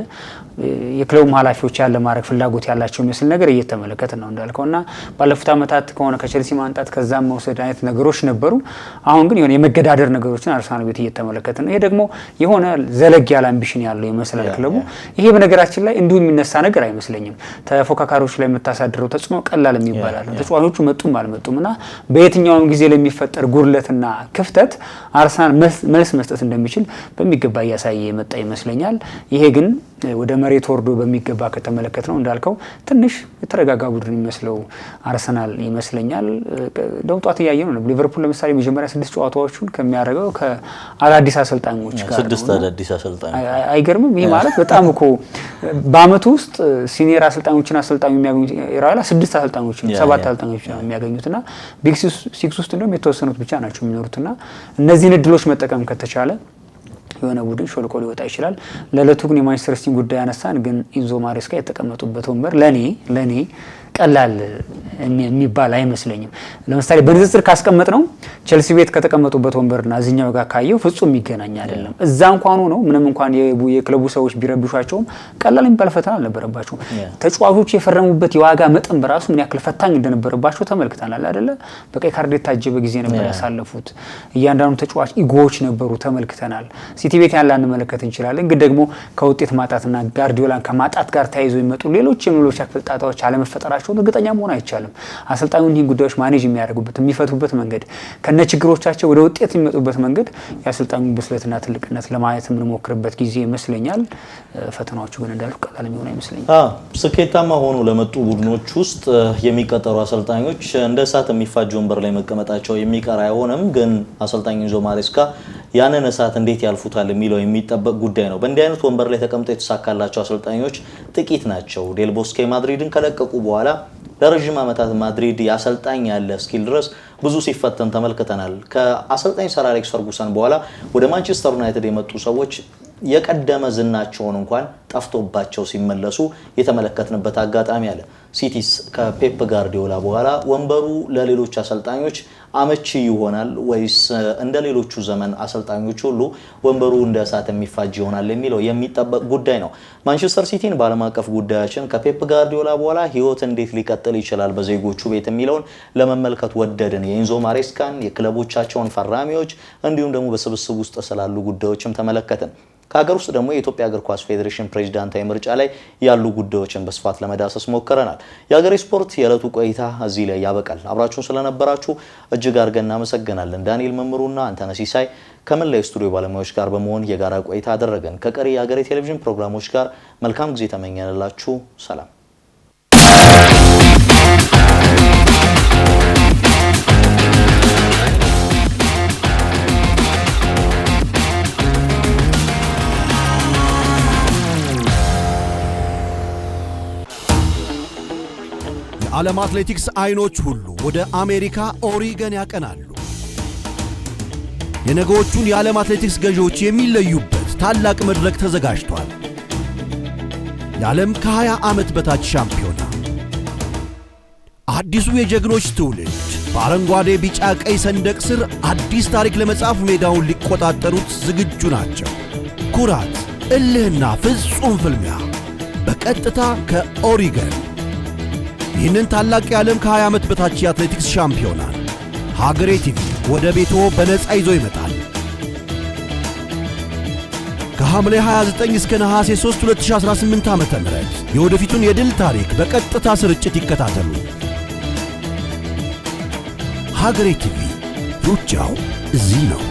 የክለቡም ኃላፊዎች ያለ ማድረግ ፍላጎት ያላቸው የሚመስል ነገር እየተመለከተ ነው እንዳልከውና ባለፉት አመታት ከሆነ ከቸልሲ ማንጣት ከዛም መውሰድ አይነት ነገሮች ነበሩ። አሁን ግን የሆነ የመገዳደር ነገሮችን አርሰናል ቤት እየተመለከተ ነው። ይሄ ደግሞ የሆነ ዘለግ ያለ አምቢሽን ያለው ይመስላል ክለቡ። ይሄ በነገራችን ላይ እንዲሁ የሚነሳ ነገር አይመስለኝም። ተፎካካሪዎች ላይ የምታሳድረው ተጽዕኖ ቀላል የሚባል አይደለም። ተጫዋቾቹ መጡም አልመጡምና በየትኛውም ጊዜ ለሚፈጠር ጉድለትና ክፍተት አርሰናል መልስ መስጠት እንደሚችል በሚገባ እያሳየ የመጣ ይመስለኛል። ይሄ ግን ወደ መሬት ወርዶ በሚገባ ከተመለከት ነው እንዳልከው ትንሽ የተረጋጋ ቡድን የሚመስለው አርሰናል ይመስለኛል። ደም ጧት እያየነው ነው። ሊቨርፑል ለምሳሌ መጀመሪያ 6 ጨዋታዎቹን ከሚያደርገው ከአዳዲስ አሰልጣኞች ጋር 6 አዳዲስ አሰልጣኞች አይገርምም? ይሄ ማለት በጣም እኮ በአመቱ ውስጥ ሲኒየር አሰልጣኞችን አሰልጣኙ የሚያገኙት ይራላ 6 አሰልጣኞችን 7 አሰልጣኞች ነው የሚያገኙትና ቢግ ሲክስ ውስጥ እንደውም የተወሰኑት ብቻ ናቸው የሚኖሩትና እነዚህን እድሎች መጠቀም ከተቻለ የሆነ ቡድን ሾልኮ ሊወጣ ይችላል። ለለቱ ግን የማንቸስተር ሲቲን ጉዳይ ያነሳን ግን ኢንዞ ማሬስካ የተቀመጡበት ወንበር ለኔ ቀላል የሚባል አይመስለኝም። ለምሳሌ በንጽጽር ካስቀመጥ ነው ቸልሲ ቤት ከተቀመጡበት ወንበርና እዚህኛው ጋር ካየው ፍጹም የሚገናኝ አይደለም። እዛ እንኳን ሆነው ምንም እንኳን የክለቡ ሰዎች ቢረብሿቸውም ቀላል የሚባል ፈተና አልነበረባቸውም። ተጫዋቾች የፈረሙበት የዋጋ መጠን በራሱ ምን ያክል ፈታኝ እንደነበረባቸው ተመልክተናል አይደለ? በቀይ ካርድ የታጀበ ጊዜ ነበር ያሳለፉት። እያንዳንዱ ተጫዋች ኢጎዎች ነበሩ ተመልክተናል። ሲቲ ቤት ያለ እንመለከት እንችላለን። ግን ደግሞ ከውጤት ማጣትና ጋርዲዮላን ከማጣት ጋር ተያይዞ የሚመጡ ሌሎች የሌሎች አክፍል ጣጣዎች አለመፈጠራቸው መኖራቸውን እርግጠኛ መሆን አይቻልም። አሰልጣኙ እኒህን ጉዳዮች ማኔጅ የሚያደርጉበት የሚፈቱበት መንገድ ከነ ችግሮቻቸው ወደ ውጤት የሚመጡበት መንገድ የአሰልጣኙ ብስለትና ትልቅነት ለማየት የምንሞክርበት ጊዜ ይመስለኛል። ፈተናዎቹ ግን እንዳሉ ቀላል የሚሆኑ አይመስለኝም። ስኬታማ ሆኖ ለመጡ ቡድኖች ውስጥ የሚቀጠሩ አሰልጣኞች እንደ እሳት የሚፋጅ ወንበር ላይ መቀመጣቸው የሚቀር አይሆንም። ግን አሰልጣኝ ኢንዞ ማሬስካ ያንን እሳት እንዴት ያልፉታል የሚለው የሚጠበቅ ጉዳይ ነው። በእንዲህ አይነት ወንበር ላይ ተቀምጠው የተሳካላቸው አሰልጣኞች ጥቂት ናቸው። ዴል ቦስኬ ማድሪድን ከለቀቁ በኋላ ለረጅም ዓመታት ማድሪድ ያሰልጣኝ ያለ እስኪል ድረስ ብዙ ሲፈተን ተመልክተናል። ከአሰልጣኝ ሰር አሌክስ ፈርጉሰን በኋላ ወደ ማንቸስተር ዩናይትድ የመጡ ሰዎች የቀደመ ዝናቸውን እንኳን ጠፍቶባቸው ሲመለሱ የተመለከትንበት አጋጣሚ አለ። ሲቲስ ከፔፕ ጋርዲዮላ በኋላ ወንበሩ ለሌሎች አሰልጣኞች አመቺ ይሆናል ወይስ እንደ ሌሎቹ ዘመን አሰልጣኞች ሁሉ ወንበሩ እንደ እሳት የሚፋጅ ይሆናል የሚለው የሚጠበቅ ጉዳይ ነው። ማንቸስተር ሲቲን በዓለም አቀፍ ጉዳያችን ከፔፕ ጋርዲዮላ በኋላ ህይወት እንዴት ሊቀጥል ይችላል በዜጎቹ ቤት የሚለውን ለመመልከት ወደድን። የኢንዞ ማሬስካን፣ የክለቦቻቸውን ፈራሚዎች እንዲሁም ደግሞ በስብስብ ውስጥ ስላሉ ጉዳዮችም ተመለከትን። ከሀገር ውስጥ ደግሞ የኢትዮጵያ እግር ኳስ ፌዴሬሽን ፕሬዝዳንታዊ ምርጫ ላይ ያሉ ጉዳዮችን በስፋት ለመዳሰስ ሞክረናል። የሀገሬ ስፖርት የዕለቱ ቆይታ እዚህ ላይ ያበቃል። አብራችሁን ስለነበራችሁ እጅግ አድርገን እናመሰግናለን። ዳንኤል መምሩና አንተነህ ሲሳይ ከመላው ስቱዲዮ ባለሙያዎች ጋር በመሆን የጋራ ቆይታ አደረገን። ከቀሪ የሀገሬ ቴሌቪዥን ፕሮግራሞች ጋር መልካም ጊዜ ተመኘንላችሁ። ሰላም። የዓለም አትሌቲክስ አይኖች ሁሉ ወደ አሜሪካ ኦሪገን ያቀናሉ። የነገዎቹን የዓለም አትሌቲክስ ገዢዎች የሚለዩበት ታላቅ መድረክ ተዘጋጅቷል። የዓለም ከ20 ዓመት በታች ሻምፒዮና። አዲሱ የጀግኖች ትውልድ በአረንጓዴ ቢጫ ቀይ ሰንደቅ ስር አዲስ ታሪክ ለመጻፍ ሜዳውን ሊቆጣጠሩት ዝግጁ ናቸው። ኩራት፣ እልህና ፍጹም ፍልሚያ በቀጥታ ከኦሪገን። ይህንን ታላቅ የዓለም ከ20 ዓመት በታች የአትሌቲክስ ሻምፒዮና ሀገሬ ቲቪ ወደ ቤቶ በነፃ ይዞ ይመጣል። ከሐምሌ 29 እስከ ነሐሴ 3 2018 ዓ.ም የወደፊቱን የድል ታሪክ በቀጥታ ስርጭት ይከታተሉ። ሀገሬ ቲቪ ሩጫው እዚህ ነው።